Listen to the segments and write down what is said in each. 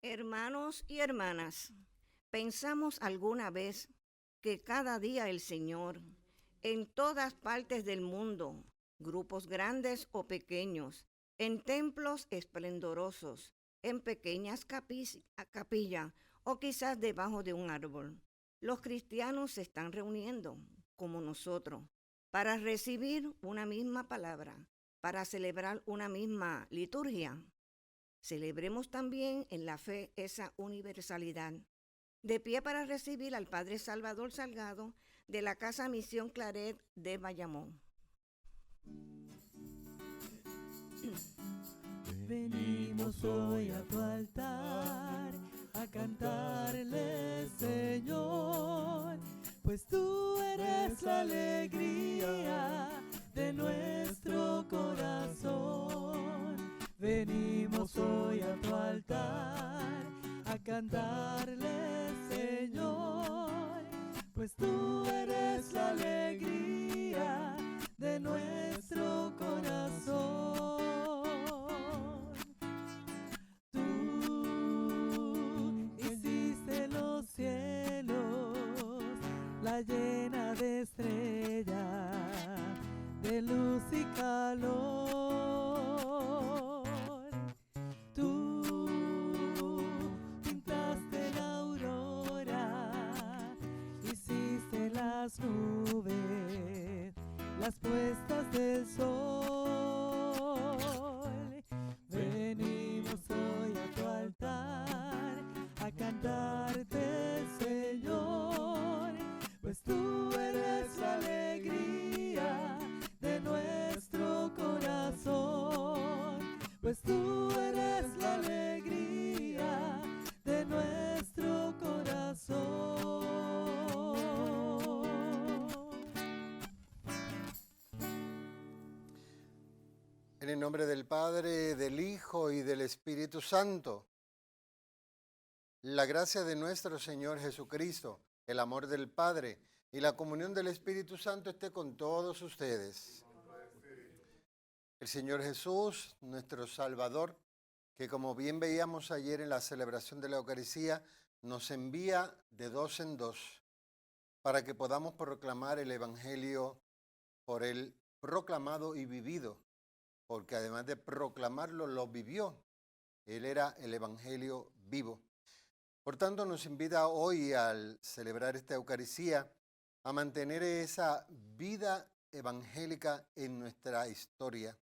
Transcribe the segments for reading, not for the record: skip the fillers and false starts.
Hermanos y hermanas, ¿pensamos alguna vez que cada día el Señor, en todas partes del mundo, grupos grandes o pequeños, en templos esplendorosos, en pequeñas capillas o quizás debajo de un árbol, los cristianos se están reuniendo, como nosotros, para recibir una misma palabra, para celebrar una misma liturgia? Celebremos también en la fe esa universalidad. De pie para recibir al Padre Salvador Salgado de la Casa Misión Claret de Bayamón. Venimos hoy a tu altar a cantarle, Señor, pues tú eres la alegría de nuestro corazón. Venimos hoy a tu altar a cantarle, Señor, pues tú eres la alegría de nuestro corazón. La llena de estrellas, de luz y calor. Tú pintaste la aurora, hiciste las nubes, las puestas del sol. Venimos hoy a tu altar a cantarte, Señor, pues tú eres la alegría de nuestro corazón, pues tú eres la alegría de nuestro corazón. En el nombre del Padre, del Hijo y del Espíritu Santo. La gracia de nuestro Señor Jesucristo, el amor del Padre y la comunión del Espíritu Santo esté con todos ustedes. El Señor Jesús, nuestro Salvador, que como bien veíamos ayer en la celebración de la Eucaristía, nos envía de dos en dos para que podamos proclamar el Evangelio por Él proclamado y vivido, porque además de proclamarlo, lo vivió. Él era el Evangelio vivo. Por tanto, nos invita hoy al celebrar esta Eucaristía a mantener esa vida evangélica en nuestra historia.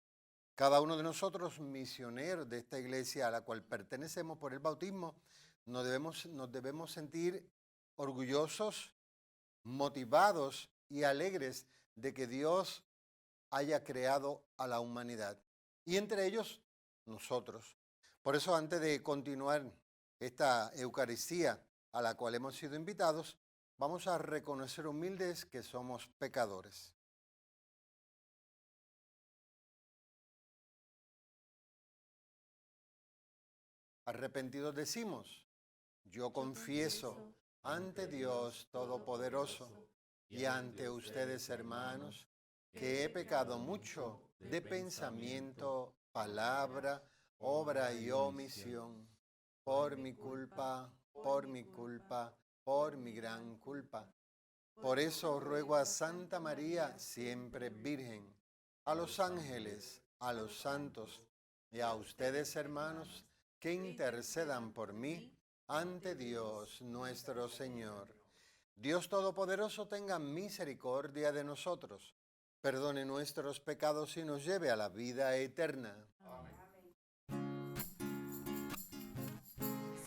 Cada uno de nosotros, misioneros de esta iglesia a la cual pertenecemos por el bautismo, nos debemos sentir orgullosos, motivados y alegres de que Dios haya creado a la humanidad. Y entre ellos, nosotros. Por eso, antes de continuar esta Eucaristía a la cual hemos sido invitados, vamos a reconocer humildes que somos pecadores. Arrepentidos decimos, yo confieso ante Dios Todopoderoso y ante ustedes, hermanos, que he pecado mucho de pensamiento, palabra, obra y omisión. Por mi culpa, por mi culpa, por mi gran culpa. Por eso ruego a Santa María, siempre Virgen, a los ángeles, a los santos y a ustedes, hermanos, que intercedan por mí ante Dios nuestro Señor. Dios Todopoderoso tenga misericordia de nosotros, perdone nuestros pecados y nos lleve a la vida eterna. Amén.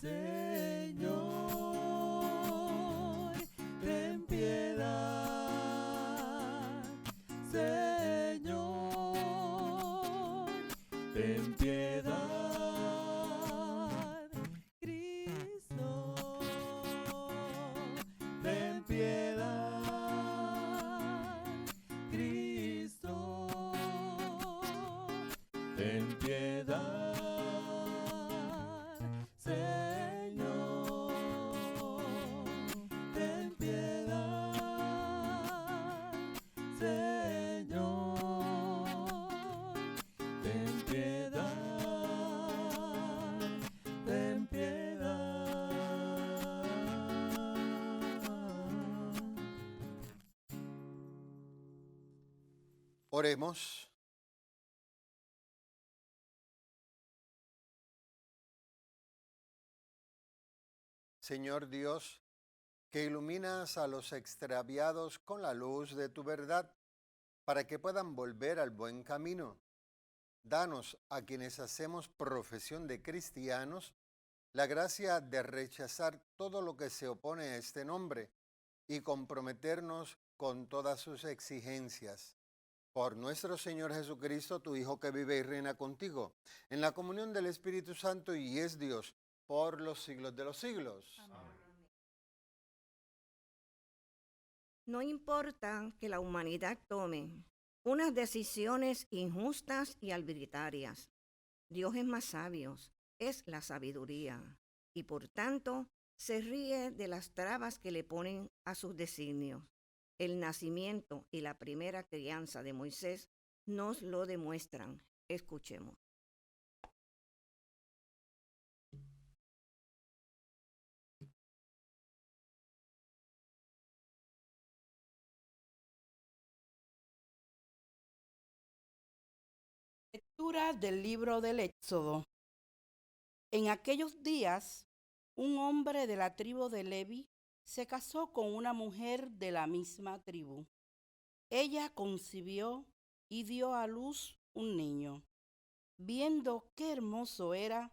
Señor, ten piedad. Señor, ten piedad. Cristo, ten piedad. Cristo, ten piedad. Ten piedad, Oremos. Señor Dios, que iluminas a los extraviados con la luz de tu verdad, para que puedan volver al buen camino. Danos a quienes hacemos profesión de cristianos la gracia de rechazar todo lo que se opone a este nombre y comprometernos con todas sus exigencias. Por nuestro Señor Jesucristo, tu Hijo que vive y reina contigo, en la comunión del Espíritu Santo y es Dios por los siglos de los siglos. Amén. No importa que la humanidad tome unas decisiones injustas y arbitrarias. Dios es más sabio, es la sabiduría, y por tanto se ríe de las trabas que le ponen a sus designios. El nacimiento y la primera crianza de Moisés nos lo demuestran. Escuchemos. Lectura del libro del Éxodo. En aquellos días, un hombre de la tribu de Levi se casó con una mujer de la misma tribu. Ella concibió y dio a luz un niño. Viendo qué hermoso era,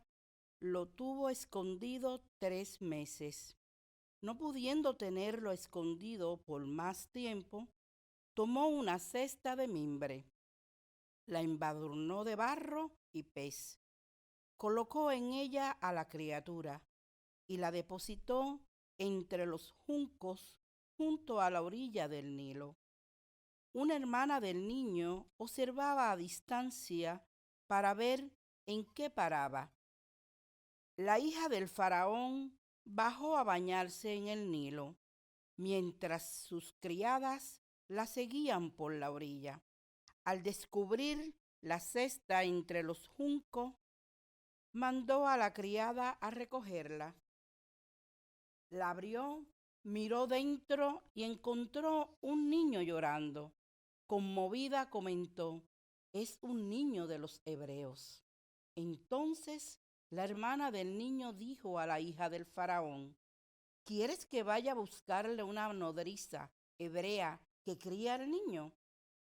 lo tuvo escondido 3 meses. No pudiendo tenerlo escondido por más tiempo, tomó una cesta de mimbre, la embadurnó de barro y pez, colocó en ella a la criatura y la depositó entre los juncos junto a la orilla del Nilo. Una hermana del niño observaba a distancia para ver en qué paraba. La hija del faraón bajó a bañarse en el Nilo, mientras sus criadas la seguían por la orilla. Al descubrir la cesta entre los juncos, mandó a la criada a recogerla. La abrió, miró dentro y encontró un niño llorando. Conmovida comentó: «Es un niño de los hebreos». Entonces la hermana del niño dijo a la hija del faraón: «¿Quieres que vaya a buscarle una nodriza hebrea que críe al niño?».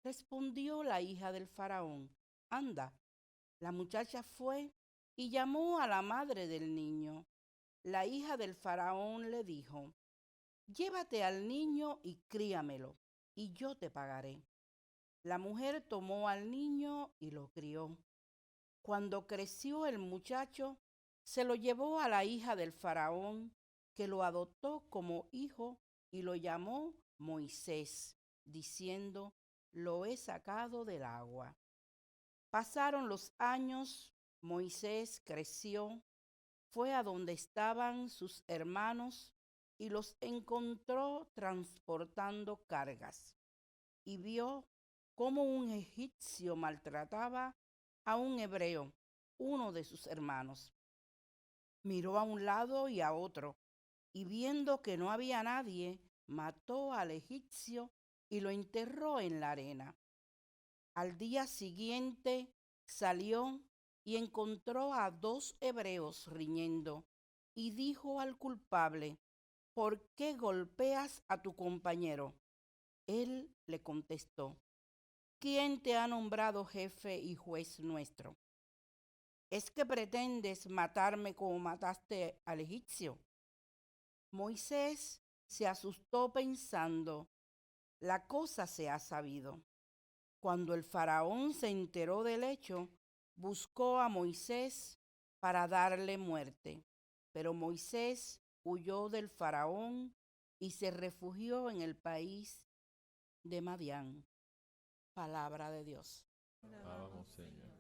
Respondió la hija del faraón: «Anda». La muchacha fue y llamó a la madre del niño. La hija del faraón le dijo: «Llévate al niño y críamelo, y yo te pagaré». La mujer tomó al niño y lo crió. Cuando creció el muchacho, se lo llevó a la hija del faraón, que lo adoptó como hijo y lo llamó Moisés, diciendo: «Lo he sacado del agua». Pasaron los años, Moisés creció, fue a donde estaban sus hermanos y los encontró transportando cargas, y vio cómo un egipcio maltrataba a un hebreo, uno de sus hermanos. Miró a un lado y a otro, y viendo que no había nadie, mató al egipcio y lo enterró en la arena. Al día siguiente salió y encontró a 2 hebreos riñendo, y dijo al culpable: «¿Por qué golpeas a tu compañero?». Él le contestó: «¿Quién te ha nombrado jefe y juez nuestro? ¿Es que pretendes matarme como mataste al egipcio?». Moisés se asustó pensando: «La cosa se ha sabido». Cuando el faraón se enteró del hecho, buscó a Moisés para darle muerte. Pero Moisés huyó del faraón y se refugió en el país de Madián. Palabra de Dios. Alabamos, Señor.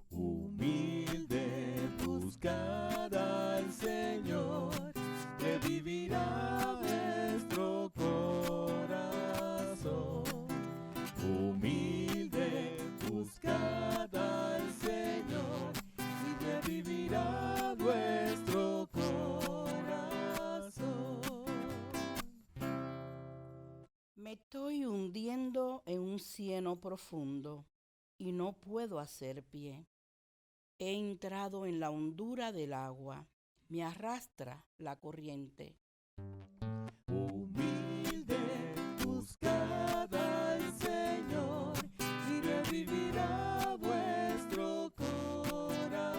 Humilde buscad al Señor, que vivirá vuestro corazón. Humilde buscad al Señor, y que vivirá vuestro corazón. Me estoy hundiendo en un cieno profundo y no puedo hacer pie. He entrado en la hondura del agua, me arrastra la corriente. Humilde, buscad al Señor y revivirá vuestro corazón.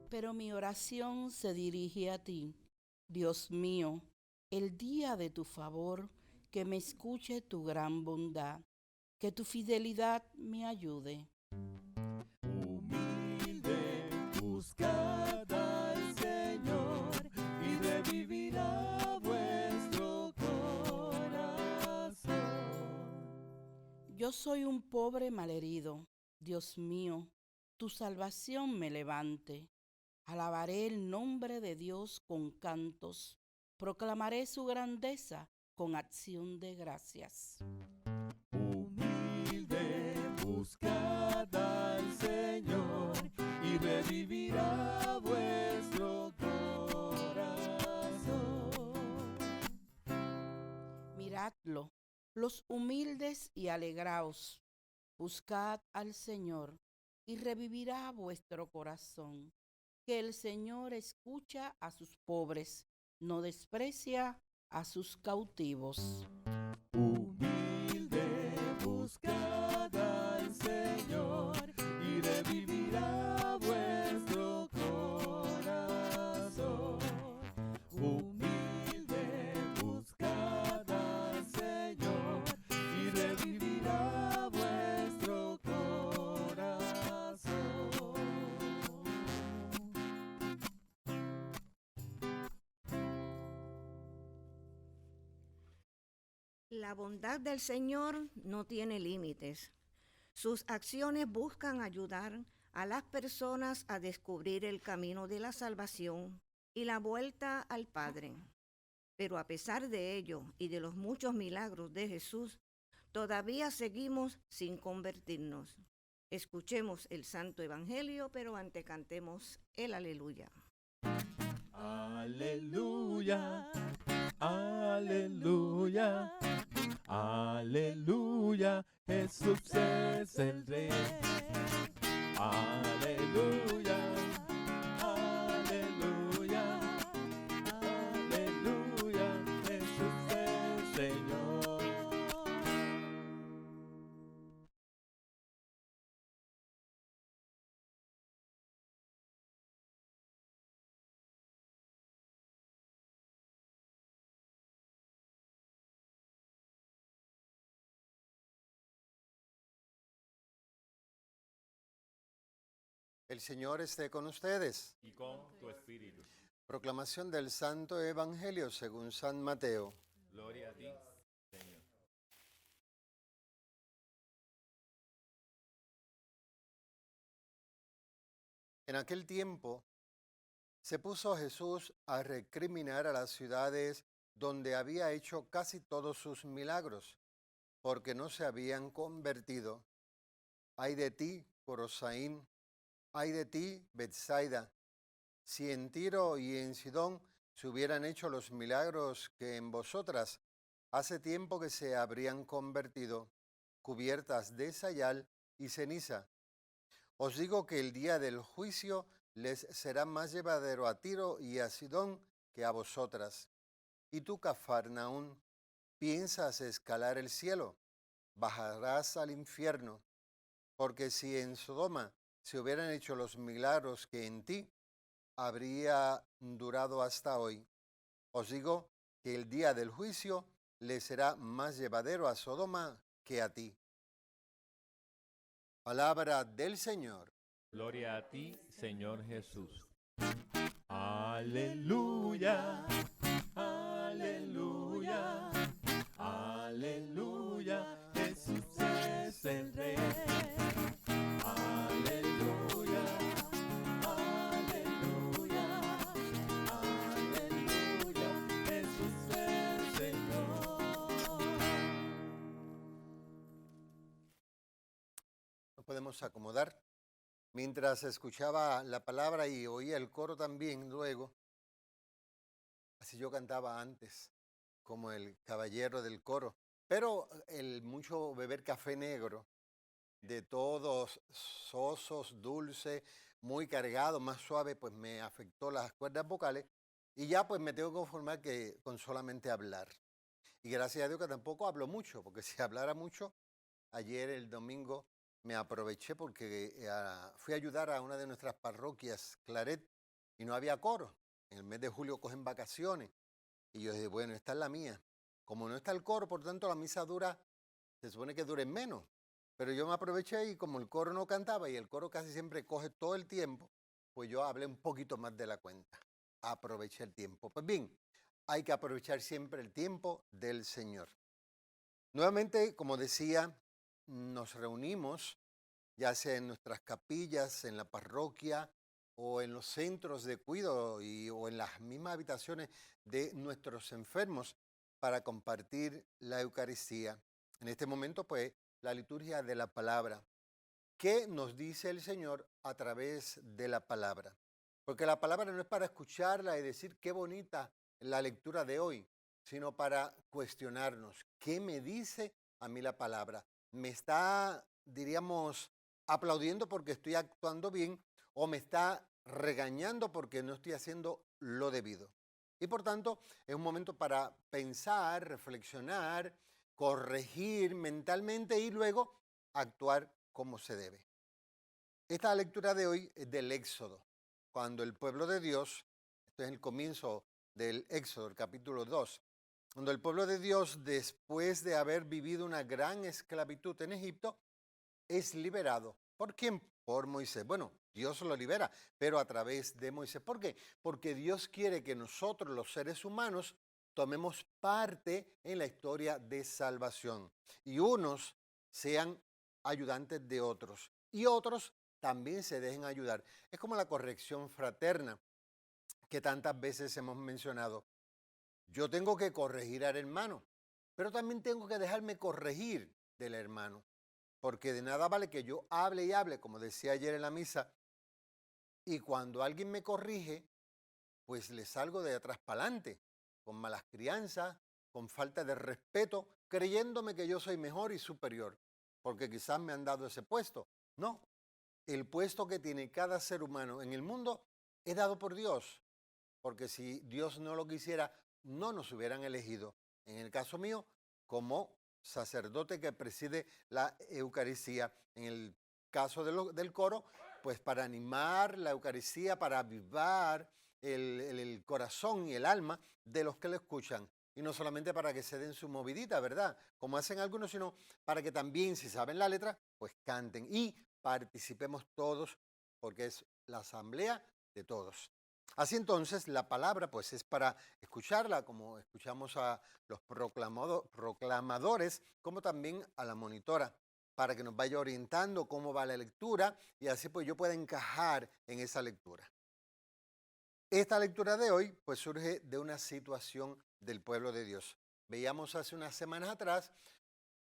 Pero mi oración se dirige a ti, Dios mío, el día de tu favor, que me escuche tu gran bondad, que tu fidelidad me ayude. Humilde, buscad al Señor y revivirá vuestro corazón. Yo soy un pobre malherido, Dios mío, tu salvación me levante. Alabaré el nombre de Dios con cantos, proclamaré su grandeza con acción de gracias. Humilde, buscad al Señor y revivirá vuestro corazón. Miradlo, los humildes y alegraos, buscad al Señor y revivirá vuestro corazón. Que el Señor escucha a sus pobres, no desprecia a sus cautivos. Humilde, buscad al Señor y revivirá vuestro corazón. Humilde, buscad al Señor y revivirá vuestro corazón. La bondad del Señor no tiene límites. Sus acciones buscan ayudar a las personas a descubrir el camino de la salvación y la vuelta al Padre. Pero a pesar de ello y de los muchos milagros de Jesús, todavía seguimos sin convertirnos. Escuchemos el Santo Evangelio, pero antes cantemos el Aleluya. Aleluya, aleluya, aleluya, Jesús es el Rey. Aleluya, aleluya, aleluya, Jesús es Señor. El Señor esté con ustedes. Y con tu espíritu. Proclamación del Santo Evangelio según San Mateo. Gloria a ti, Señor. En aquel tiempo se puso Jesús a recriminar a las ciudades donde había hecho casi todos sus milagros, porque no se habían convertido. Ay de ti, Corosaín, ay de ti, Betsaida, si en Tiro y en Sidón se hubieran hecho los milagros que en vosotras, hace tiempo que se habrían convertido, cubiertas de sayal y ceniza. Os digo que el día del juicio les será más llevadero a Tiro y a Sidón que a vosotras. Y tú, Cafarnaún, ¿piensas escalar el cielo? Bajarás al infierno. Porque si en Sodoma se hubieran hecho los milagros que en ti, habría durado hasta hoy. Os digo que el día del juicio le será más llevadero a Sodoma que a ti. Palabra del Señor. Gloria a ti, Señor Jesús. Aleluya, aleluya, aleluya, Jesús es el Rey. Aleluya, aleluya, aleluya, Jesús es Señor. Nos podemos acomodar. Mientras escuchaba la palabra y oía el coro también luego, Así yo cantaba antes, como el caballero del coro. Pero el mucho beber café negro, de todos sosos, dulce, muy cargado, más suave, pues me afectó las cuerdas vocales y ya pues me tengo que conformar que con solamente hablar. Y gracias a Dios que tampoco hablo mucho, porque si hablara mucho, ayer el domingo me aproveché porque fui a ayudar a una de nuestras parroquias, Claret, y no había coro. En el mes de julio cogen vacaciones. Y yo dije, bueno, esta es la mía. Como no está el coro, por tanto la misa dura, se supone que dure menos. Pero yo me aproveché y como el coro no cantaba y el coro casi siempre coge todo el tiempo, pues yo hablé un poquito más de la cuenta. Aproveché el tiempo. Pues bien, hay que aprovechar siempre el tiempo del Señor. Nuevamente, como decía, nos reunimos, ya sea en nuestras capillas, en la parroquia o en los centros de cuidado o en las mismas habitaciones de nuestros enfermos para compartir la Eucaristía. En este momento, pues, la liturgia de la palabra. ¿Qué nos dice el Señor a través de la palabra? Porque la palabra no es para escucharla y decir qué bonita la lectura de hoy, sino para cuestionarnos. ¿Qué me dice a mí la palabra? ¿Me está, diríamos, aplaudiendo porque estoy actuando bien o me está regañando porque no estoy haciendo lo debido? Y por tanto, es un momento para pensar, reflexionar, corregir mentalmente y luego actuar como se debe. Esta lectura de hoy es del Éxodo, cuando el pueblo de Dios, esto es el comienzo del Éxodo, el capítulo 2, cuando el pueblo de Dios, después de haber vivido una gran esclavitud en Egipto, es liberado. ¿Por quién? Por Moisés. Bueno, Dios lo libera, pero a través de Moisés. ¿Por qué? Porque Dios quiere que nosotros, los seres humanos, tomemos parte en la historia de salvación. Y unos sean ayudantes de otros. Y otros también se dejen ayudar. Es como la corrección fraterna que tantas veces hemos mencionado. Yo tengo que corregir al hermano, pero también tengo que dejarme corregir del hermano. Porque de nada vale que yo hable y hable, como decía ayer en la misa, y cuando alguien me corrige, pues le salgo de atrás para adelante, con malas crianzas, con falta de respeto, creyéndome que yo soy mejor y superior, porque quizás me han dado ese puesto. No, el puesto que tiene cada ser humano en el mundo es dado por Dios, porque si Dios no lo quisiera, no nos hubieran elegido. En el caso mío, como sacerdote que preside la Eucaristía. En el caso del coro, pues para animar la Eucaristía, para avivar el corazón y el alma de los que lo escuchan. Y no solamente para que se den su movidita, ¿verdad? Como hacen algunos, sino para que también, si saben la letra, pues canten y participemos todos, porque es la asamblea de todos. Así entonces, la palabra pues es para escucharla, como escuchamos a los proclamadores, como también a la monitora, para que nos vaya orientando cómo va la lectura y así pues yo pueda encajar en esa lectura. Esta lectura de hoy pues surge de una situación del pueblo de Dios. Veíamos hace unas semanas atrás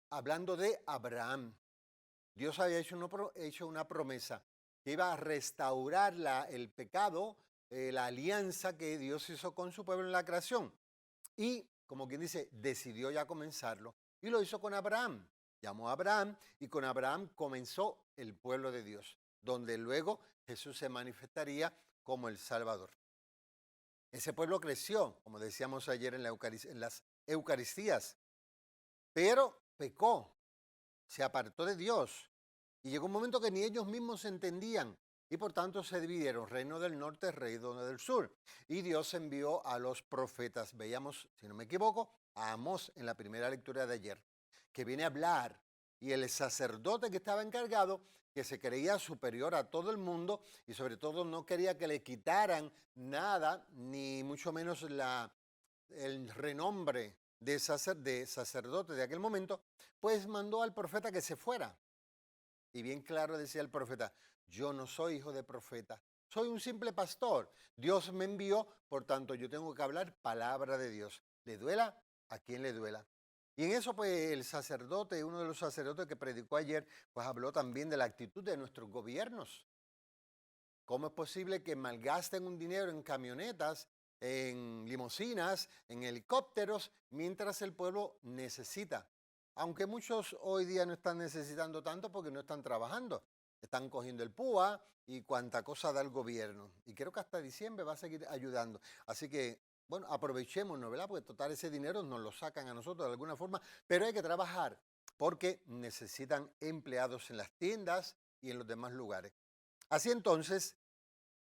hablando de Abraham. Dios había hecho una promesa que iba a restaurar el pecado, la alianza que Dios hizo con su pueblo en la creación. Y, como quien dice, decidió ya comenzarlo. Y lo hizo con Abraham. Llamó a Abraham y con Abraham comenzó el pueblo de Dios, donde luego Jesús se manifestaría como el Salvador. Ese pueblo creció, como decíamos ayer en las Eucaristías, pero pecó, se apartó de Dios. Y llegó un momento que ni ellos mismos se entendían. Y por tanto se dividieron, reino del norte, reino del sur. Y Dios envió a los profetas. Veíamos, si no me equivoco, a Amós en la primera lectura de ayer, que viene a hablar. Y el sacerdote que estaba encargado, que se creía superior a todo el mundo y sobre todo no quería que le quitaran nada, ni mucho menos el renombre de sacerdote de aquel momento, pues mandó al profeta que se fuera. Y bien claro decía el profeta, yo no soy hijo de profeta, soy un simple pastor. Dios me envió, por tanto yo tengo que hablar palabra de Dios. Le duela a quien le duela. Y en eso pues el sacerdote, uno de los sacerdotes que predicó ayer, pues habló también de la actitud de nuestros gobiernos. ¿Cómo es posible que malgasten un dinero en camionetas en limusinas, en helicópteros, mientras el pueblo necesita. Aunque muchos hoy día no están necesitando tanto porque no están trabajando. Están cogiendo el PUA y cuanta cosa da el gobierno. Y creo que hasta diciembre va a seguir ayudando. Así que, bueno, aprovechémonos, ¿verdad? Porque total ese dinero nos lo sacan a nosotros de alguna forma. Pero hay que trabajar porque necesitan empleados en las tiendas y en los demás lugares. Así entonces,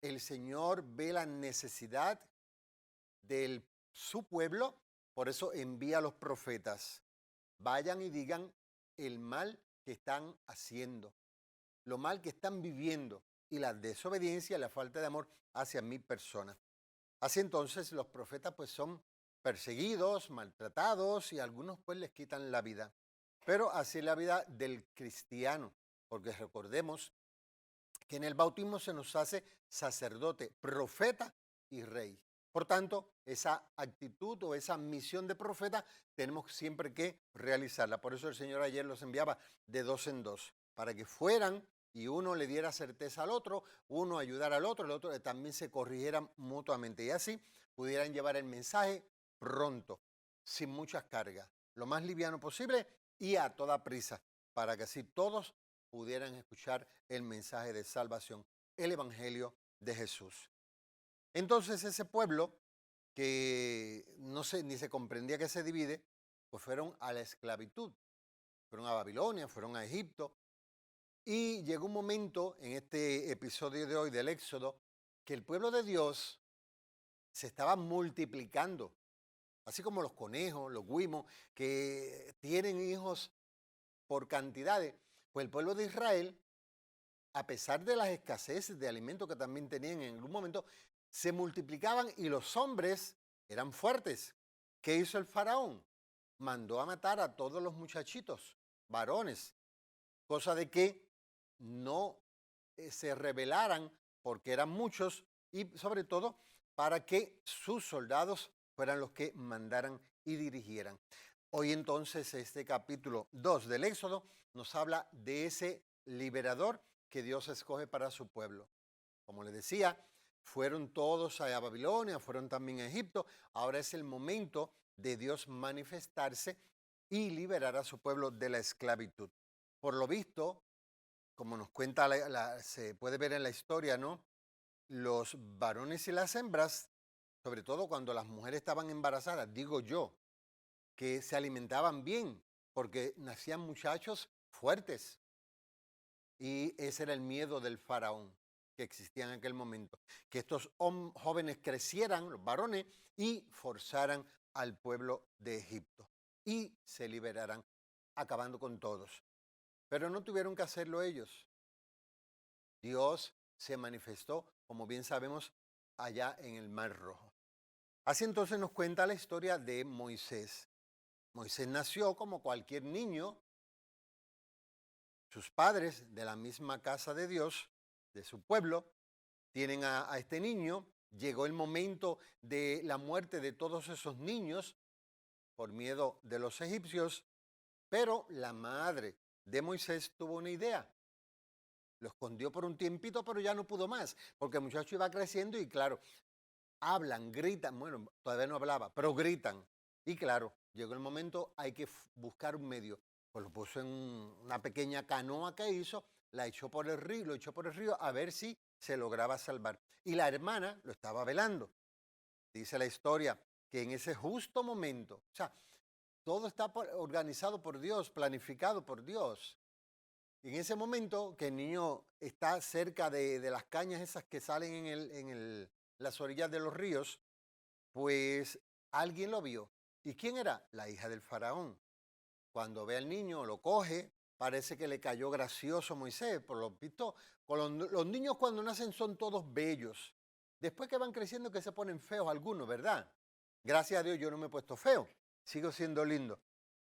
el Señor ve la necesidad de su pueblo, por eso envía a los profetas. Vayan y digan el mal que están haciendo, lo mal que están viviendo y la desobediencia y la falta de amor hacia mi persona. Así entonces los profetas pues son perseguidos, maltratados y algunos pues les quitan la vida. Pero así es la vida del cristiano, porque recordemos que en el bautismo se nos hace sacerdote, profeta y rey. Por tanto, esa actitud o esa misión de profeta tenemos siempre que realizarla. Por eso el Señor ayer los enviaba de dos en dos, para que fueran y uno le diera certeza al otro, uno ayudara al otro, el otro también se corrigieran mutuamente y así pudieran llevar el mensaje pronto, sin muchas cargas, lo más liviano posible y a toda prisa, para que así todos pudieran escuchar el mensaje de salvación, el Evangelio de Jesús. Entonces ese pueblo que no se, ni se comprendía que se divide, pues fueron a la esclavitud, fueron a Babilonia, fueron a Egipto, y llegó un momento en este episodio de hoy del Éxodo que el pueblo de Dios se estaba multiplicando, así como los conejos, los guimos, que tienen hijos por cantidades, pues el pueblo de Israel, a pesar de las escaseces de alimentos que también tenían en algún momento, se multiplicaban y los hombres eran fuertes. ¿Qué hizo el faraón? Mandó a matar a todos los muchachitos, varones, cosa de que no se rebelaran porque eran muchos y sobre todo para que sus soldados fueran los que mandaran y dirigieran. Hoy entonces este capítulo 2 del Éxodo nos habla de ese liberador que Dios escoge para su pueblo. Como les decía, fueron todos a Babilonia, fueron también a Egipto. Ahora es el momento de Dios manifestarse y liberar a su pueblo de la esclavitud. Por lo visto, como nos cuenta, se puede ver en la historia, ¿no? Los varones y las hembras, sobre todo cuando las mujeres estaban embarazadas, digo yo, que se alimentaban bien, porque nacían muchachos fuertes. Y ese era el miedo del faraón que existía en aquel momento, que estos jóvenes crecieran, los varones, y forzaran al pueblo de Egipto y se liberaran, acabando con todos. Pero no tuvieron que hacerlo ellos. Dios se manifestó, como bien sabemos, allá en el Mar Rojo. Así entonces nos cuenta la historia de Moisés. Moisés nació como cualquier niño. Sus padres, de la misma casa de Dios, de su pueblo, tienen a este niño. Llegó el momento de la muerte de todos esos niños por miedo de los egipcios, pero la madre de Moisés tuvo una idea. Lo escondió por un tiempito, pero ya no pudo más, porque el muchacho iba creciendo y claro, hablan, gritan, bueno, todavía no hablaba, pero gritan. Y claro, llegó el momento, hay que buscar un medio. Pues lo puso en una pequeña canoa que hizo, la echó por el río, lo echó por el río a ver si se lograba salvar. Y la hermana lo estaba velando. Dice la historia que en ese justo momento, o sea, todo está organizado por Dios, planificado por Dios. En ese momento que el niño está cerca de las cañas esas que salen en las orillas de los ríos, pues alguien lo vio. ¿Y quién era? La hija del faraón. Cuando ve al niño, lo coge, parece que le cayó gracioso Moisés. Por lo visto, los niños cuando nacen son todos bellos. Después que van creciendo que se ponen feos algunos, ¿verdad? Gracias a Dios yo no me he puesto feo, sigo siendo lindo.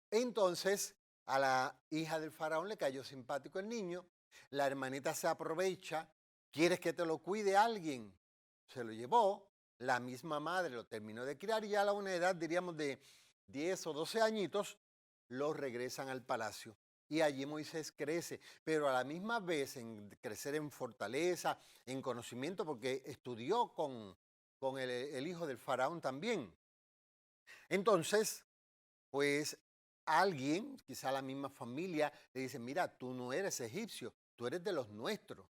Entonces a la hija del faraón le cayó simpático el niño, la hermanita se aprovecha, ¿quieres que te lo cuide alguien? Se lo llevó, la misma madre lo terminó de criar y ya a una edad diríamos de 10 o 12 añitos, lo regresan al palacio. Y allí Moisés crece, pero a la misma vez en crecer en fortaleza, en conocimiento, porque estudió con con el hijo del faraón también. Entonces, pues alguien, quizá la misma familia, le dice, mira, tú no eres egipcio, tú eres de los nuestros.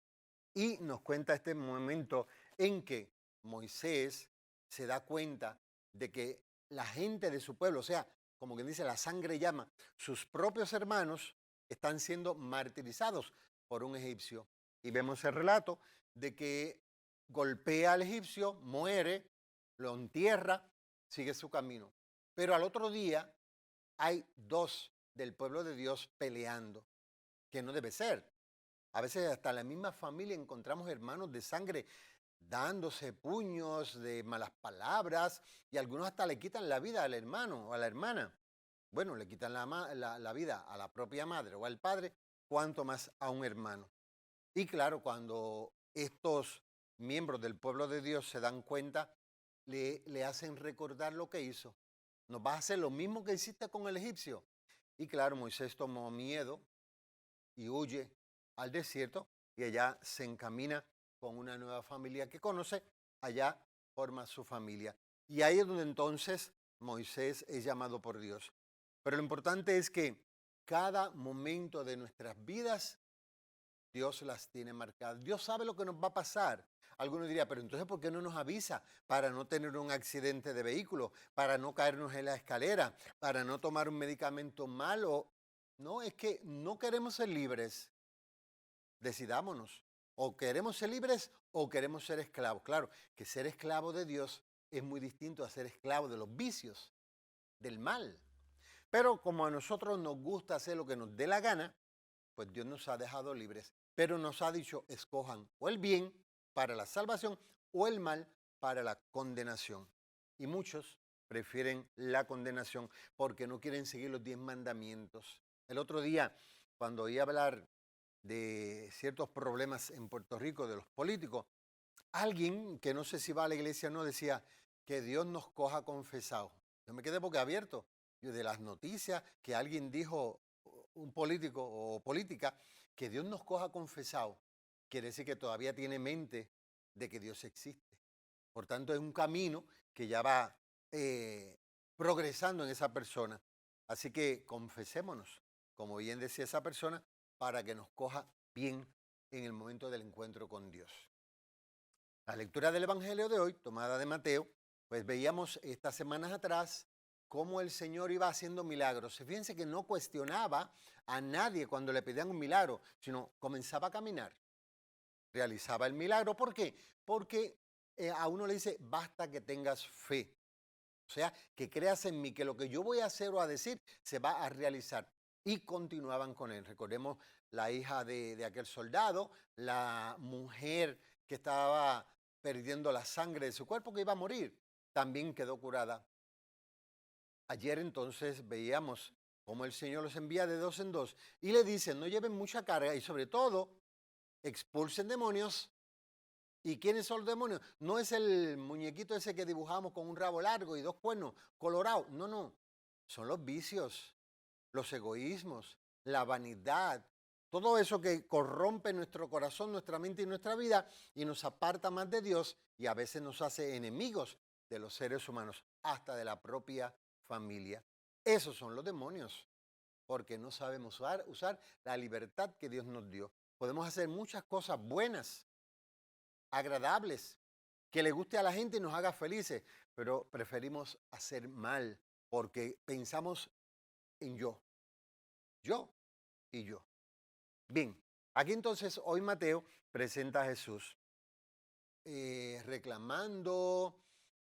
Y nos cuenta este momento en que Moisés se da cuenta de que la gente de su pueblo, o sea, como quien dice, la sangre llama, sus propios hermanos están siendo martirizados por un egipcio. Y vemos el relato de que golpea al egipcio, muere, lo entierra, sigue su camino. Pero al otro día hay dos del pueblo de Dios peleando, que no debe ser. A veces hasta en la misma familia encontramos hermanos de sangre dándose puños de malas palabras y algunos hasta le quitan la vida al hermano o a la hermana. Bueno, le quitan la vida a la propia madre o al padre, cuanto más a un hermano. Y claro, cuando estos miembros del pueblo de Dios se dan cuenta, le hacen recordar lo que hizo. Nos vas a hacer lo mismo que hiciste con el egipcio. Y claro, Moisés tomó miedo y huye al desierto y allá se encamina con una nueva familia que conoce, allá forma su familia. Y ahí es donde entonces Moisés es llamado por Dios. Pero lo importante es que cada momento de nuestras vidas Dios las tiene marcadas. Dios sabe lo que nos va a pasar. Algunos dirían, pero entonces ¿por qué no nos avisa? Para no tener un accidente de vehículo, para no caernos en la escalera, para no tomar un medicamento malo. No, es que no queremos ser libres. Decidámonos. O queremos ser libres o queremos ser esclavos. Claro, que ser esclavo de Dios es muy distinto a ser esclavo de los vicios, del mal. Pero como a nosotros nos gusta hacer lo que nos dé la gana, pues Dios nos ha dejado libres. Pero nos ha dicho, escojan o el bien para la salvación o el mal para la condenación. Y muchos prefieren la condenación porque no quieren seguir los 10 mandamientos. El otro día, cuando oí hablar de ciertos problemas en Puerto Rico de los políticos, alguien que no sé si va a la iglesia o no decía que Dios nos coja confesados. Yo me quedé boquiabierto. Yo de las noticias que alguien dijo, un político o política, que Dios nos coja confesados, quiere decir que todavía tiene mente de que Dios existe. Por tanto, es un camino que ya va progresando en esa persona. Así que confesémonos, como bien decía esa persona, para que nos coja bien en el momento del encuentro con Dios. La lectura del Evangelio de hoy, tomada de Mateo, pues veíamos estas semanas atrás cómo el Señor iba haciendo milagros. Fíjense que no cuestionaba a nadie cuando le pedían un milagro, sino comenzaba a caminar. Realizaba el milagro. ¿Por qué? Porque a uno le dice, basta que tengas fe. O sea, que creas en mí, que lo que yo voy a hacer o a decir se va a realizar. Y continuaban con él. Recordemos la hija de aquel soldado, la mujer que estaba perdiendo la sangre de su cuerpo, que iba a morir, también quedó curada. Ayer entonces veíamos cómo el Señor los envía de dos en dos y le dicen, no lleven mucha carga y sobre todo expulsen demonios. ¿Y quiénes son los demonios? No es el muñequito ese que dibujamos con un rabo largo y dos cuernos colorados. No, no. Son los vicios, los egoísmos, la vanidad, todo eso que corrompe nuestro corazón, nuestra mente y nuestra vida y nos aparta más de Dios y a veces nos hace enemigos de los seres humanos, hasta de la propia familia. Esos son los demonios, porque no sabemos usar la libertad que Dios nos dio. Podemos hacer muchas cosas buenas, agradables, que le guste a la gente y nos haga felices, pero preferimos hacer mal porque pensamos en yo y yo. Bien, aquí entonces hoy Mateo presenta a Jesús reclamando,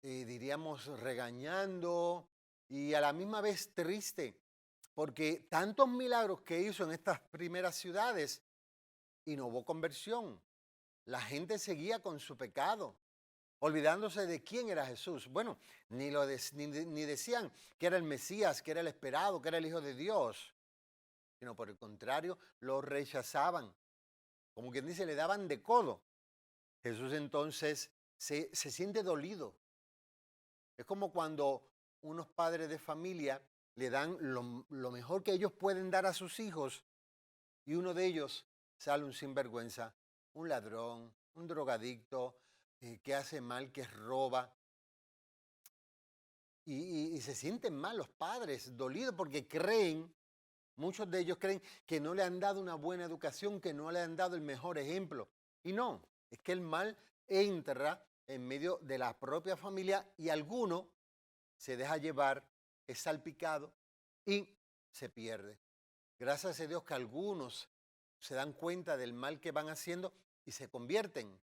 diríamos regañando y a la misma vez triste, porque tantos milagros que hizo en estas primeras ciudades y no hubo conversión. La gente seguía con su pecado, olvidándose de quién era Jesús. Bueno, ni decían que era el Mesías, que era el esperado, que era el Hijo de Dios, sino por el contrario, lo rechazaban. Como quien dice, le daban de codo. Jesús entonces se siente dolido. Es como cuando unos padres de familia le dan lo mejor que ellos pueden dar a sus hijos y uno de ellos sale un sinvergüenza, un ladrón, un drogadicto, que hace mal, que roba. Y se sienten mal los padres, dolidos, porque creen, muchos de ellos creen que no le han dado una buena educación, que no le han dado el mejor ejemplo. Y no, es que el mal entra en medio de la propia familia y alguno se deja llevar, es salpicado y se pierde. Gracias a Dios que algunos se dan cuenta del mal que van haciendo y se convierten,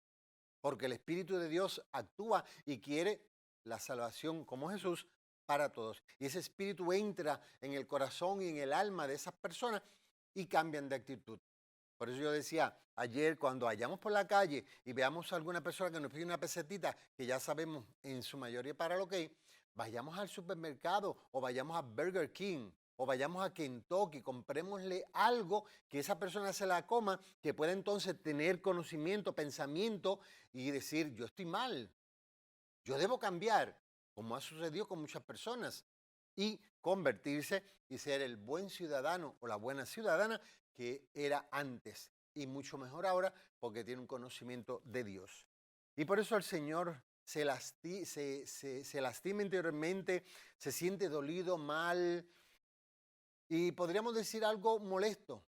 porque el Espíritu de Dios actúa y quiere la salvación como Jesús para todos. Y ese Espíritu entra en el corazón y en el alma de esas personas y cambian de actitud. Por eso yo decía ayer, cuando vayamos por la calle y veamos a alguna persona que nos pide una pesetita, que ya sabemos en su mayoría para lo que es, vayamos al supermercado o vayamos a Burger King o vayamos a Kentucky, comprémosle algo que esa persona se la coma, que pueda entonces tener conocimiento, pensamiento y decir, yo estoy mal, yo debo cambiar, como ha sucedido con muchas personas, y convertirse y ser el buen ciudadano o la buena ciudadana que era antes, y mucho mejor ahora porque tiene un conocimiento de Dios. Y por eso el Señor se lastima interiormente, se siente dolido, mal, y podríamos decir algo molesto,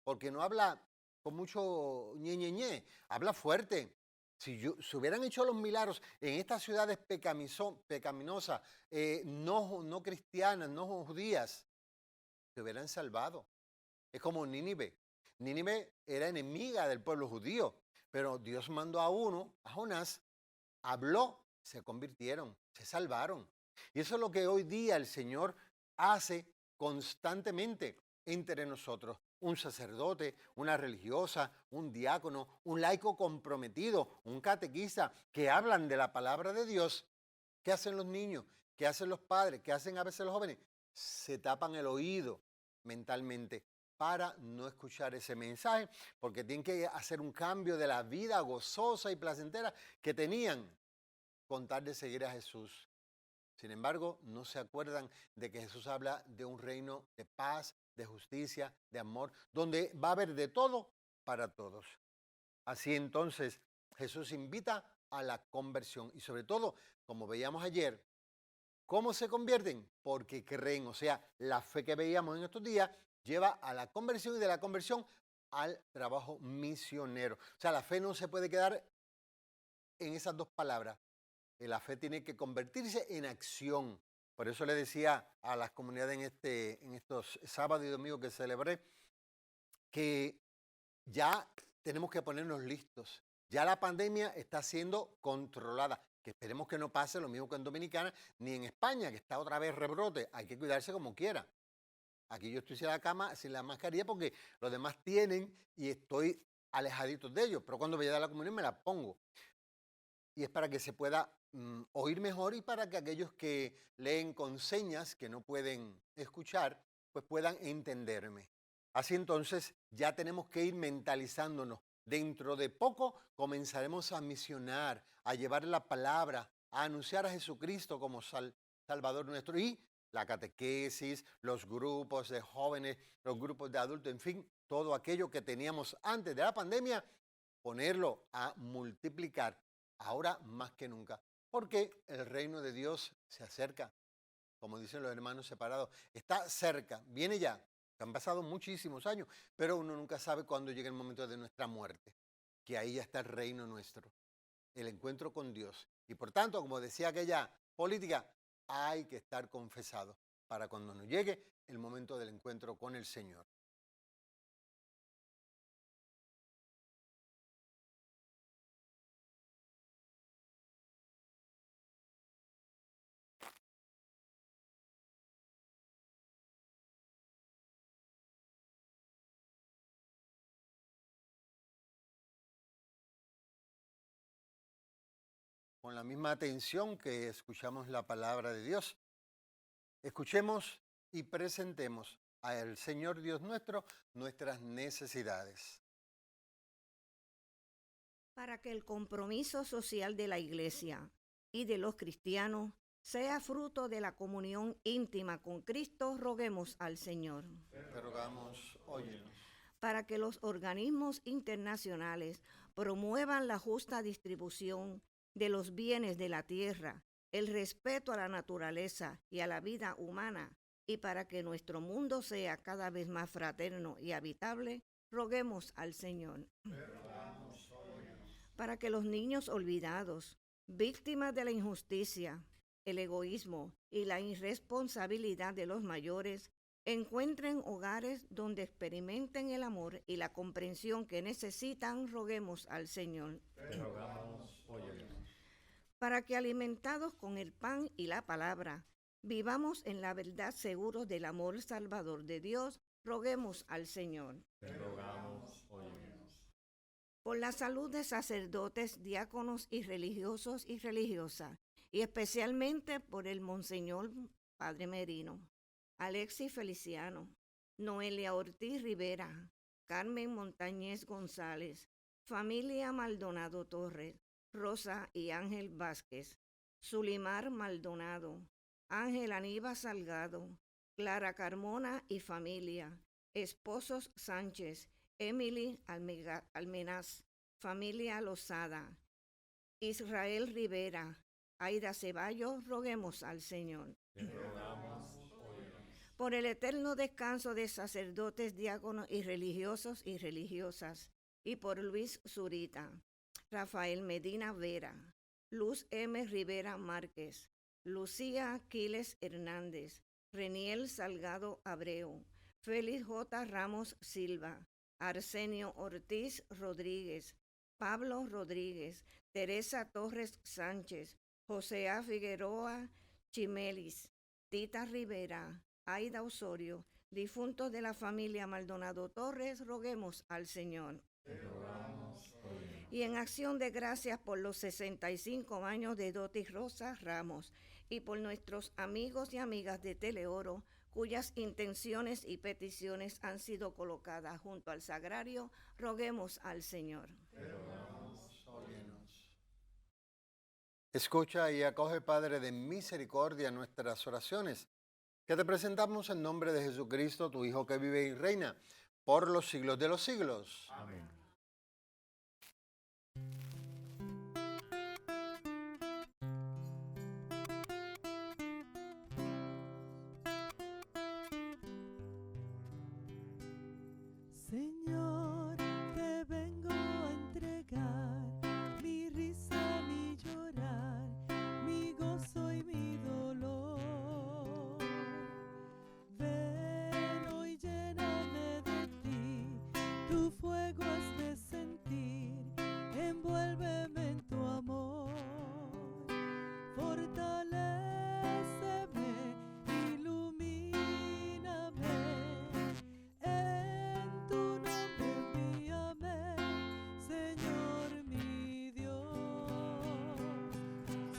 porque no habla con mucho ñe, habla fuerte. Si hubieran hecho los milagros en estas ciudades pecaminosas, no cristianas, no judías, se hubieran salvado. Es como Nínive. Nínive era enemiga del pueblo judío, pero Dios mandó a uno, a Jonás, habló, se convirtieron, se salvaron. Y eso es lo que hoy día el Señor hace constantemente entre nosotros. Un sacerdote, una religiosa, un diácono, un laico comprometido, un catequista, que hablan de la palabra de Dios. ¿Qué hacen los niños? ¿Qué hacen los padres? ¿Qué hacen a veces los jóvenes? Se tapan el oído mentalmente para no escuchar ese mensaje, porque tienen que hacer un cambio de la vida gozosa y placentera que tenían con tal de seguir a Jesús. Sin embargo, no se acuerdan de que Jesús habla de un reino de paz, de justicia, de amor, donde va a haber de todo para todos. Así entonces, Jesús invita a la conversión y sobre todo, como veíamos ayer, ¿cómo se convierten? Porque creen, o sea, la fe que veíamos en estos días lleva a la conversión y de la conversión al trabajo misionero. O sea, la fe no se puede quedar en esas dos palabras. La fe tiene que convertirse en acción. Por eso le decía a las comunidades en estos sábados y domingos que celebré, que ya tenemos que ponernos listos. Ya la pandemia está siendo controlada. Que esperemos que no pase lo mismo que en Dominicana, ni en España, que está otra vez rebrote. Hay que cuidarse como quiera. Aquí yo estoy sin la cama, sin la mascarilla, porque los demás tienen y estoy alejadito de ellos. Pero cuando vaya a la comunión me la pongo. Y es para que se pueda oír mejor y para que aquellos que leen con señas, que no pueden escuchar, pues puedan entenderme. Así entonces ya tenemos que ir mentalizándonos. Dentro de poco comenzaremos a misionar, a llevar la palabra, a anunciar a Jesucristo como Salvador nuestro. Y la catequesis, los grupos de jóvenes, los grupos de adultos, en fin, todo aquello que teníamos antes de la pandemia, ponerlo a multiplicar. Ahora más que nunca, porque el reino de Dios se acerca, como dicen los hermanos separados, está cerca, viene ya, han pasado muchísimos años, pero uno nunca sabe cuándo llega el momento de nuestra muerte, que ahí ya está el reino nuestro, el encuentro con Dios. Y por tanto, como decía aquella política, hay que estar confesado para cuando nos llegue el momento del encuentro con el Señor. Con la misma atención que escuchamos la palabra de Dios, escuchemos y presentemos al Señor Dios nuestro nuestras necesidades. Para que el compromiso social de la Iglesia y de los cristianos sea fruto de la comunión íntima con Cristo, roguemos al Señor. Te rogamos, óyenos. Para que los organismos internacionales promuevan la justa distribución de los bienes de la tierra, el respeto a la naturaleza y a la vida humana, y para que nuestro mundo sea cada vez más fraterno y habitable, roguemos al Señor. Para que los niños olvidados, víctimas de la injusticia, el egoísmo y la irresponsabilidad de los mayores, encuentren hogares donde experimenten el amor y la comprensión que necesitan, roguemos al Señor. Para que alimentados con el pan y la palabra, vivamos en la verdad seguros del amor salvador de Dios, roguemos al Señor. Por la salud de sacerdotes, diáconos y religiosos y religiosas, y especialmente por el Monseñor Padre Merino, Alexis Feliciano, Noelia Ortiz Rivera, Carmen Montañez González, familia Maldonado Torres, Rosa y Ángel Vázquez, Zulimar Maldonado, Ángel Aníbal Salgado, Clara Carmona y familia, esposos Sánchez, Emily Almenaz, familia Lozada, Israel Rivera, Aida Ceballos, roguemos al Señor. Por el eterno descanso de sacerdotes, diáconos y religiosos y religiosas, y por Luis Zurita, Rafael Medina Vera, Luz M. Rivera Márquez, Lucía Aquiles Hernández, Reniel Salgado Abreu, Félix J. Ramos Silva, Arsenio Ortiz Rodríguez, Pablo Rodríguez, Teresa Torres Sánchez, José A. Figueroa Chimelis, Tita Rivera, Aida Osorio, difuntos de la familia Maldonado Torres, roguemos al Señor. Y en acción de gracias por los 65 años de Dotis Rosa Ramos y por nuestros amigos y amigas de Teleoro, cuyas intenciones y peticiones han sido colocadas junto al sagrario, roguemos al Señor. Escucha y acoge, Padre de misericordia, nuestras oraciones, que te presentamos en nombre de Jesucristo, tu Hijo que vive y reina por los siglos de los siglos. Amén. Señor, te vengo a entregar mi risa, mi llorar, mi gozo y mi dolor. Ven hoy, lléname de ti, tu fuego has de sentir, envuélveme en tu amor. Fortaléceme, ilumíname, en tu nombre envíame, Señor mi Dios.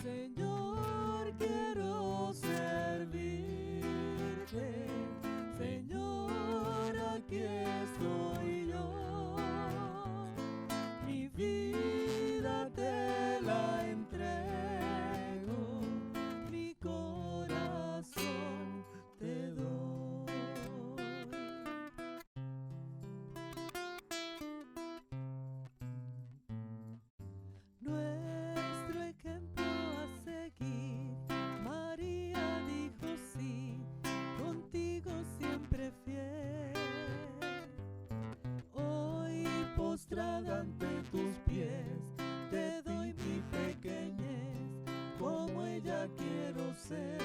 Señor, quiero servirte, Señor, aquí estoy yo. Mi vida te la entrego, mi corazón te doy. Nuestro ejemplo a seguir, María dijo sí, contigo siempre fiel. Hoy postrada ante tus pies, te doy mi pequeñez, como ella quiero ser.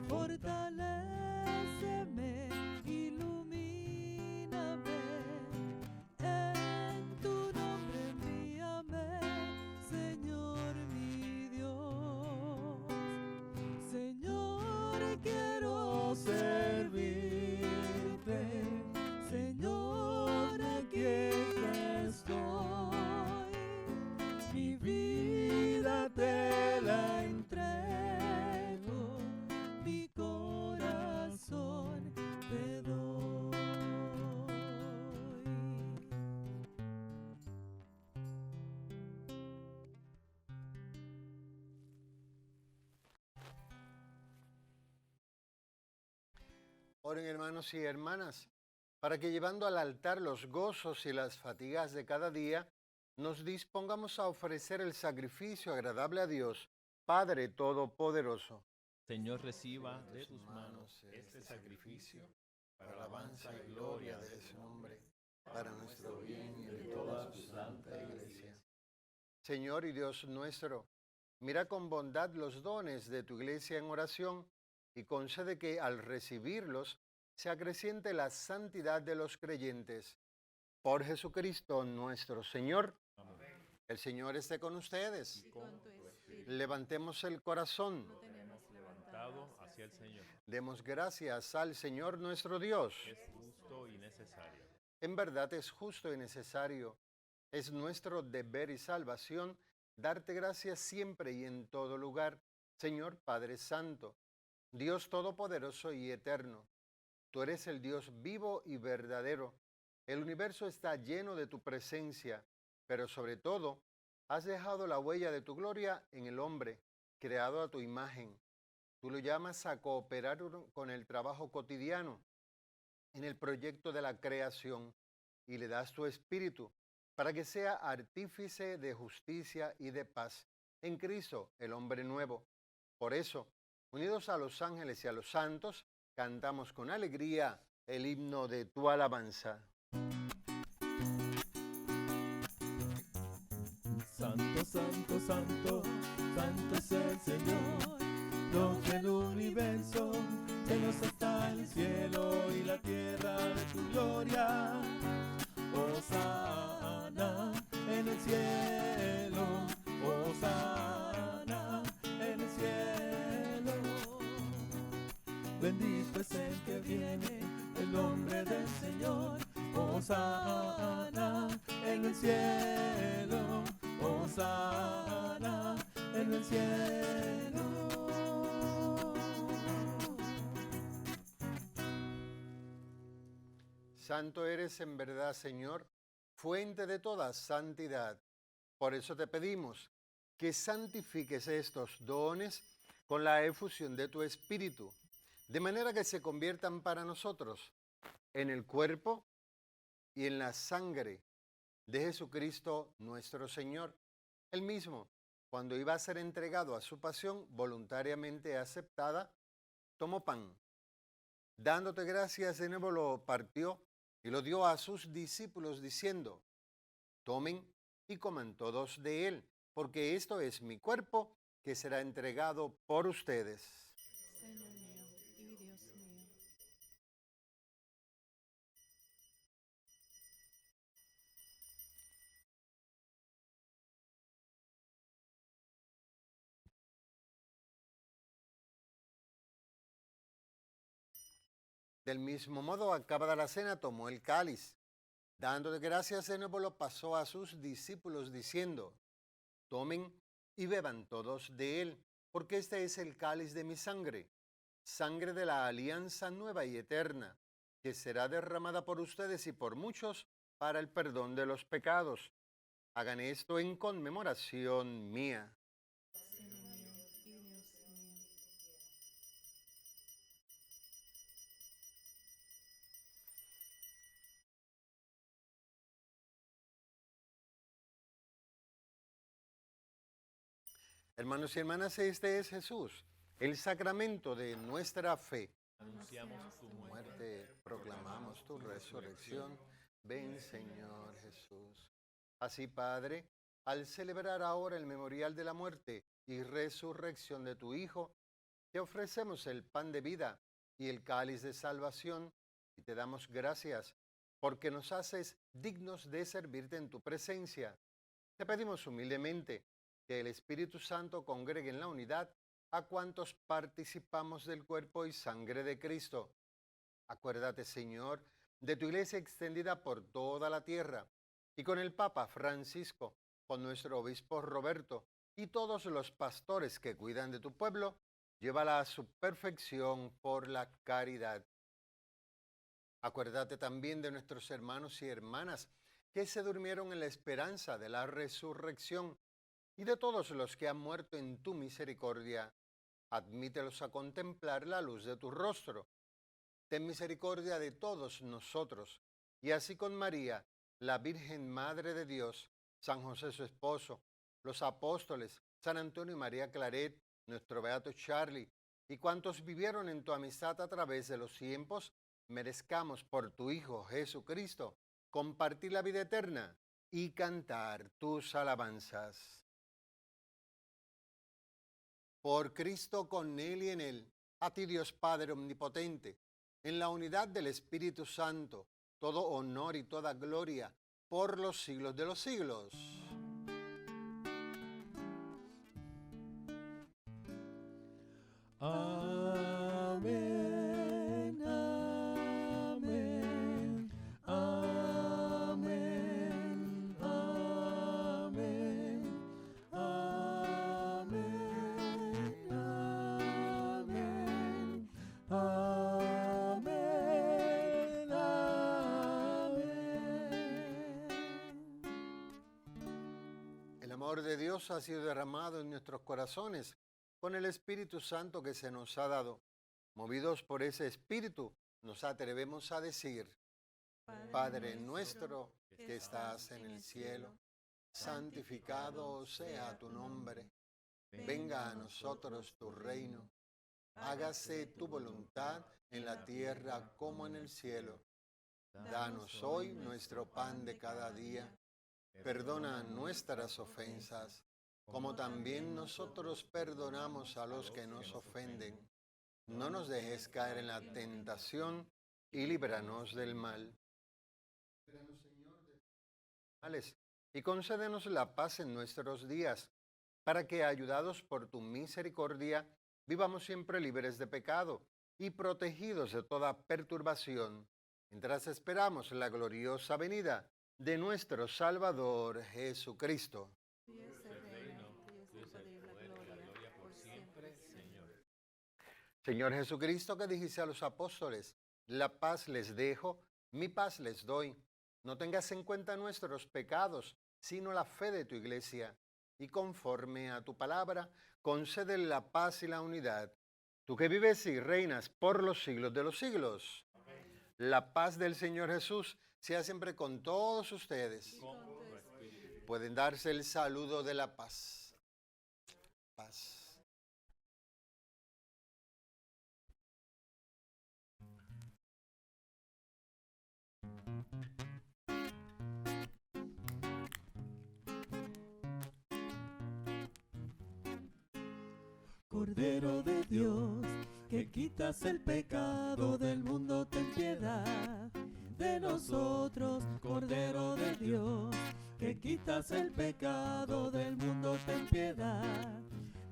Fortaléceme, ilumíname, en tu nombre envíame, Señor mi Dios. Señor, quiero servirte, Señor, aquí estoy. Mi vida te la entrego, mi corazón te doy. Oren, hermanos y hermanas, para que llevando al altar los gozos y las fatigas de cada día, nos dispongamos a ofrecer el sacrificio agradable a Dios, Padre Todopoderoso. Señor, reciba de tus manos este sacrificio para alabanza y gloria de su nombre, para nuestro bien y de toda su santa Iglesia. Señor y Dios nuestro, mira con bondad los dones de tu Iglesia en oración y concede que al recibirlos se acreciente la santidad de los creyentes. Por Jesucristo nuestro Señor. Amén. El Señor esté con ustedes. Y con tu espíritu Levantemos el corazón. tenemos levantado hacia el Señor. Demos gracias al Señor nuestro Dios. Es justo y necesario. En verdad es justo y necesario. Es nuestro deber y salvación darte gracias siempre y en todo lugar, Señor Padre Santo, Dios Todopoderoso y Eterno. Tú eres el Dios vivo y verdadero. El universo está lleno de tu presencia, pero sobre todo, has dejado la huella de tu gloria en el hombre, creado a tu imagen. Tú lo llamas a cooperar con el trabajo cotidiano en el proyecto de la creación y le das tu espíritu para que sea artífice de justicia y de paz en Cristo, el hombre nuevo. Por eso, unidos a los ángeles y a los santos, cantamos con alegría el himno de tu alabanza. Santo, santo, santo, santo es el Señor, Dios del universo, que nos está en el cielo y la tierra de tu gloria. Hosana en el cielo, hosana en el cielo. Bendito es el que viene, el nombre del Señor. Hosana en el cielo, hosana en el cielo. Santo eres en verdad, Señor, fuente de toda santidad. Por eso te pedimos que santifiques estos dones con la efusión de tu Espíritu, de manera que se conviertan para nosotros en el cuerpo y en la sangre de Jesucristo nuestro Señor. Él mismo, cuando iba a ser entregado a su pasión voluntariamente aceptada, tomó pan. Dándote gracias, de nuevo lo partió y lo dio a sus discípulos diciendo: tomen y coman todos de él, porque esto es mi cuerpo que será entregado por ustedes. Señor mío y Dios mío. Del mismo modo, acabada la cena, tomó el cáliz. Dándole gracias, de nuevo lo pasó a sus discípulos diciendo: tomen y beban todos de él, porque este es el cáliz de mi sangre, sangre de la alianza nueva y eterna, que será derramada por ustedes y por muchos para el perdón de los pecados. Hagan esto en conmemoración mía. Señor mío y Dios mío. Hermanos y hermanas, este es Jesús, el sacramento de nuestra fe. Anunciamos tu Muerte, proclamamos tu resurrección. Ven, Señor Jesús. Así, Padre, al celebrar ahora el memorial de la muerte y resurrección de tu Hijo, te ofrecemos el pan de vida y el cáliz de salvación y te damos gracias porque nos haces dignos de servirte en tu presencia. Te pedimos humildemente que el Espíritu Santo congregue en la unidad a cuantos participamos del cuerpo y sangre de Cristo. Acuérdate, Señor, de tu iglesia extendida por toda la tierra, y con el Papa Francisco, con nuestro obispo Roberto, y todos los pastores que cuidan de tu pueblo, llévala a su perfección por la caridad. Acuérdate también de nuestros hermanos y hermanas que se durmieron en la esperanza de la resurrección, y de todos los que han muerto en tu misericordia. Admítelos a contemplar la luz de tu rostro. Ten misericordia de todos nosotros, y así con María, la Virgen Madre de Dios, San José su esposo, los apóstoles, San Antonio y María Claret, nuestro beato Charlie, y cuantos vivieron en tu amistad a través de los tiempos, merezcamos por tu Hijo Jesucristo compartir la vida eterna y cantar tus alabanzas. Por Cristo, con Él y en Él, a ti Dios Padre Omnipotente, en la unidad del Espíritu Santo, todo honor y toda gloria por los siglos de los siglos. Amén, amén, amén, amén, amén, amén, amén, amén. El amor de Dios ha sido derramado en nuestros corazones con el Espíritu Santo que se nos ha dado. Movidos por ese Espíritu, nos atrevemos a decir: Padre nuestro que estás en el cielo, santificado sea tu nombre. Venga a nosotros tu reino. Hágase tu voluntad en la tierra como en el cielo. Danos hoy nuestro pan de cada día. Perdona nuestras ofensas, como también nosotros perdonamos a los que nos ofenden. No nos dejes caer en la tentación y líbranos del mal. Y concédenos la paz en nuestros días, para que, ayudados por tu misericordia, vivamos siempre libres de pecado y protegidos de toda perturbación, mientras esperamos la gloriosa venida de nuestro Salvador Jesucristo. Tuyo es el reino, tuyo es el poder y la gloria, por siempre, Señor. Señor Jesucristo, que dijiste a los apóstoles: la paz les dejo, mi paz les doy. No tengas en cuenta nuestros pecados, sino la fe de tu iglesia. Y conforme a tu palabra, concede la paz y la unidad. Tú que vives y reinas por los siglos de los siglos. Amén. La paz del Señor Jesús sea siempre con todos ustedes. Pueden darse el saludo de la paz. Paz. Cordero de Dios, que quitas el pecado del mundo, ten piedad de nosotros. Cordero de Dios, que quitas el pecado del mundo, ten piedad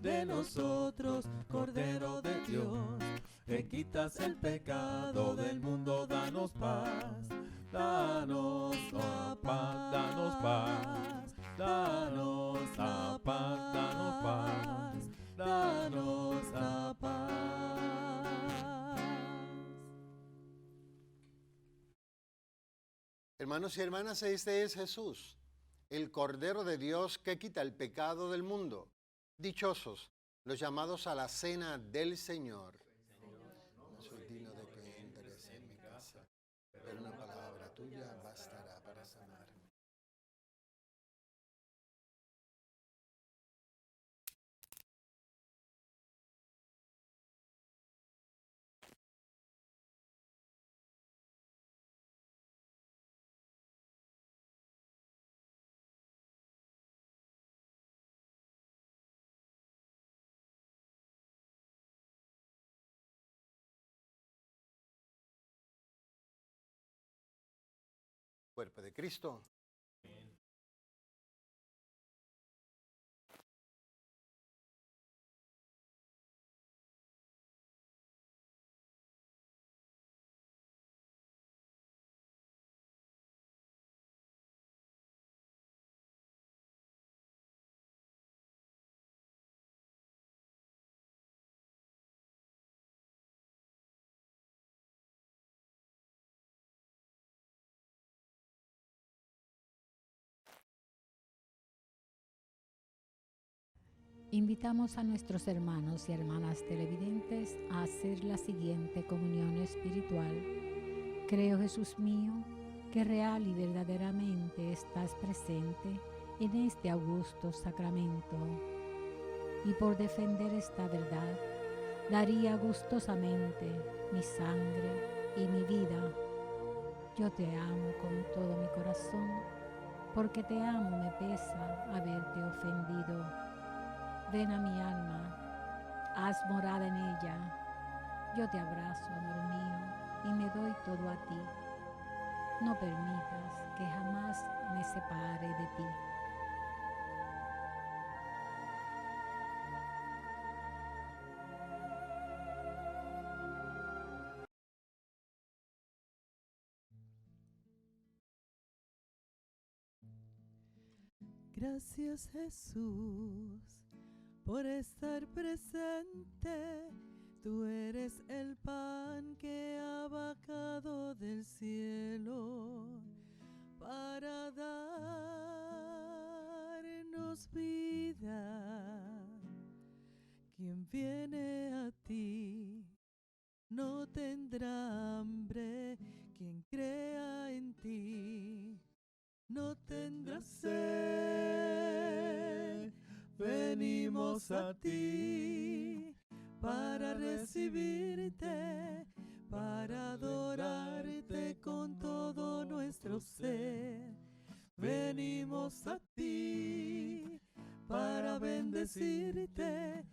de nosotros. Cordero de Dios, que quitas el pecado del mundo, danos paz, danos la paz, danos paz, danos la paz, danos paz, danos la paz. Hermanos y hermanas, este es Jesús, el Cordero de Dios que quita el pecado del mundo. Dichosos los llamados a la cena del Señor. No soy digno de que entres en mi casa, pero una palabra tuya bastará para sanarme. Cuerpo de Cristo. Invitamos a nuestros hermanos y hermanas televidentes a hacer la siguiente comunión espiritual. Creo, Jesús mío, que real y verdaderamente estás presente en este augusto sacramento. Y por defender esta verdad, daría gustosamente mi sangre y mi vida. Yo te amo con todo mi corazón, porque te amo me pesa haberte ofendido. Ven a mi alma, haz morada en ella. Yo te abrazo, amor mío, y me doy todo a ti. No permitas que jamás me separe de ti. Gracias, Jesús, por estar presente. Tú eres el pan que ha bajado del cielo para darnos vida. Quien viene a ti no tendrá hambre. Quien crea en ti no tendrá sed. Venimos a ti para recibirte, para adorarte con todo nuestro ser. Venimos a ti para bendecirte,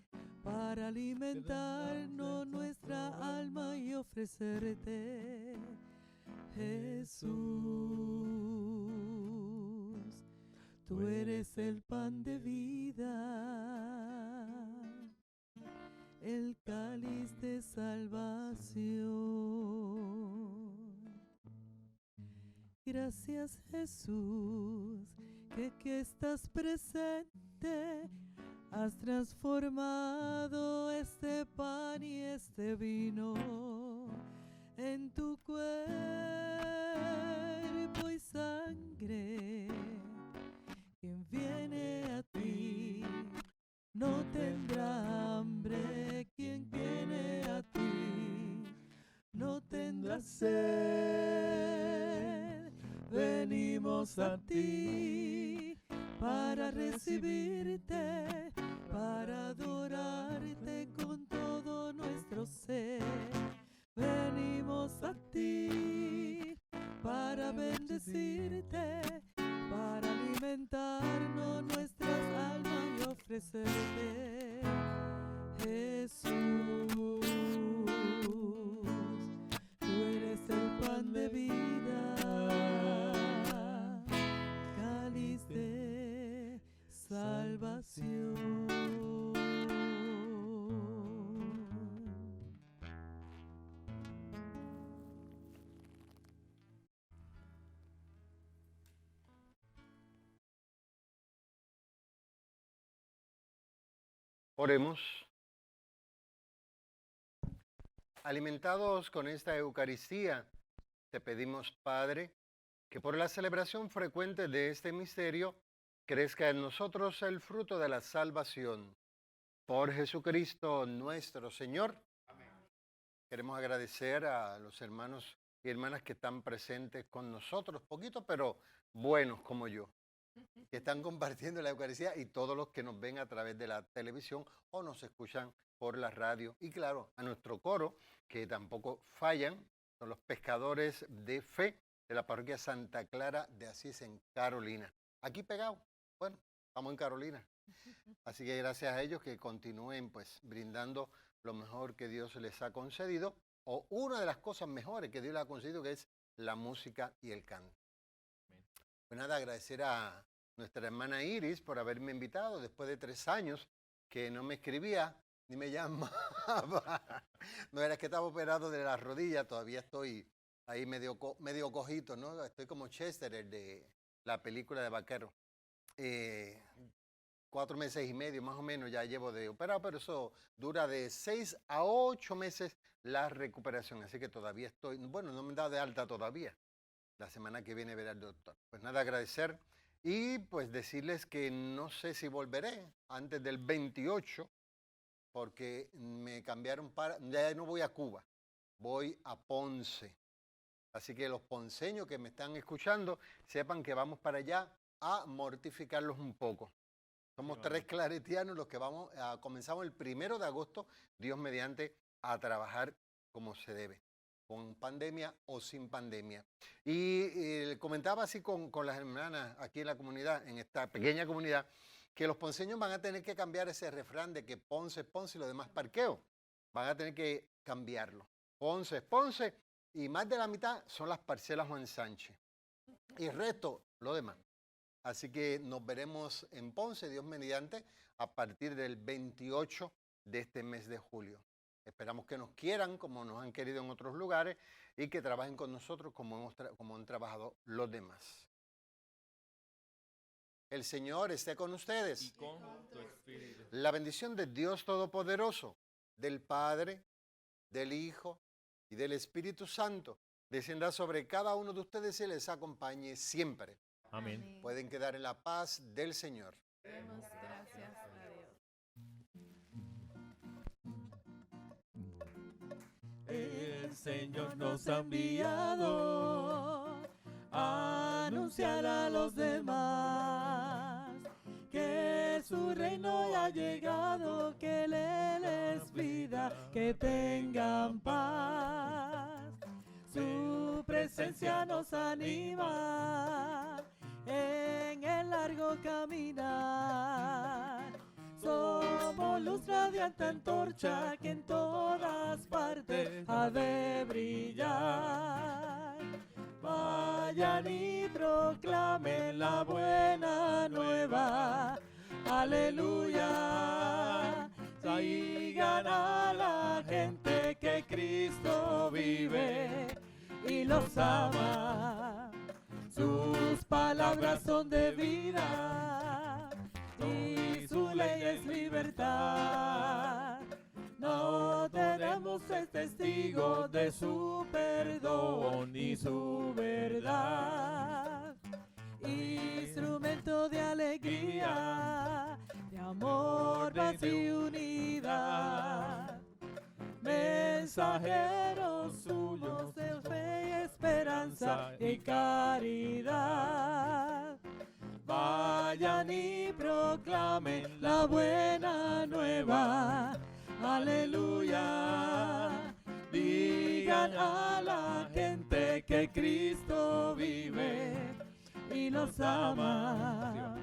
para alimentarnos nuestra alma y ofrecerte, Jesús. Tú eres el pan de vida, el cáliz de salvación. Gracias, Jesús, que estás presente. Has transformado este pan y este vino en tu cuerpo y sangre. Quien viene a ti no tendrá hambre. Quien viene a ti no tendrá sed. Venimos a ti para recibirte, para adorarte con todo nuestro ser. Venimos a ti para bendecirte, para alimentarnos nuestras almas y ofrecerte, Jesús. Tú eres el pan de vida, cáliz de salvación. Oremos. Alimentados con esta Eucaristía, te pedimos, Padre, que por la celebración frecuente de este misterio crezca en nosotros el fruto de la salvación. Por Jesucristo nuestro Señor. Amén. Queremos agradecer a los hermanos y hermanas que están presentes con nosotros, poquito pero buenos como yo, que están compartiendo la Eucaristía, y todos los que nos ven a través de la televisión o nos escuchan por la radio. Y claro, a nuestro coro, que tampoco fallan, son los pescadores de fe de la parroquia Santa Clara de Asís en Carolina. Aquí pegado, bueno, estamos en Carolina. Así que gracias a ellos que continúen pues brindando lo mejor que Dios les ha concedido, o una de las cosas mejores que Dios les ha concedido, que es la música y el canto. Pues nada, agradecer a nuestra hermana Iris por haberme invitado después de 3 años que no me escribía ni me llamaba. No, era que estaba operado de la rodilla, todavía estoy ahí medio cojito, ¿no? Estoy como Chester, el de la película de vaquero. 4 meses y medio más o menos ya llevo de operado, pero eso dura de 6 a 8 meses la recuperación. Así que todavía estoy, bueno, no me he dado de alta todavía. La semana que viene veré al doctor. Pues nada, agradecer y pues decirles que no sé si volveré antes del 28, porque me cambiaron ya no voy a Cuba, voy a Ponce. Así que los ponceños que me están escuchando, sepan que vamos para allá a mortificarlos un poco. Somos 3 claretianos los que comenzamos el 1 de agosto, Dios mediante, a trabajar como se debe, con pandemia o sin pandemia. Y comentaba así con las hermanas aquí en la comunidad, en esta pequeña comunidad, que los ponceños van a tener que cambiar ese refrán de que Ponce es Ponce y lo demás parqueo. Van a tener que cambiarlo. Ponce es Ponce y más de la mitad son las parcelas Juan Sánchez. Y el resto, lo demás. Así que nos veremos en Ponce, Dios mediante, a partir del 28 de este mes de julio. Esperamos que nos quieran como nos han querido en otros lugares y que trabajen con nosotros como han trabajado los demás. El Señor esté con ustedes. Y con tu espíritu. La bendición de Dios Todopoderoso, del Padre, del Hijo y del Espíritu Santo, descienda sobre cada uno de ustedes y les acompañe siempre. Amén. Pueden quedar en la paz del Señor. Demos gracias a Dios. El Señor nos ha enviado a anunciar a los demás que su reino ya ha llegado, que Él es vida, que tengan paz. Su presencia nos anima en el largo caminar. Somos luz radiante antorcha que en todas partes ha de brillar. Vayan y proclamen la buena nueva. Aleluya. Digan a la gente que Cristo vive y los ama. Sus palabras son de vida y su ley es libertad. No tenemos el testigo de su perdón y su verdad. Instrumento de alegría, de amor, paz y unidad. Mensajeros suyos de fe y esperanza y caridad. Vayan y proclamen la buena nueva. Aleluya. Digan a la gente que Cristo vive y los ama.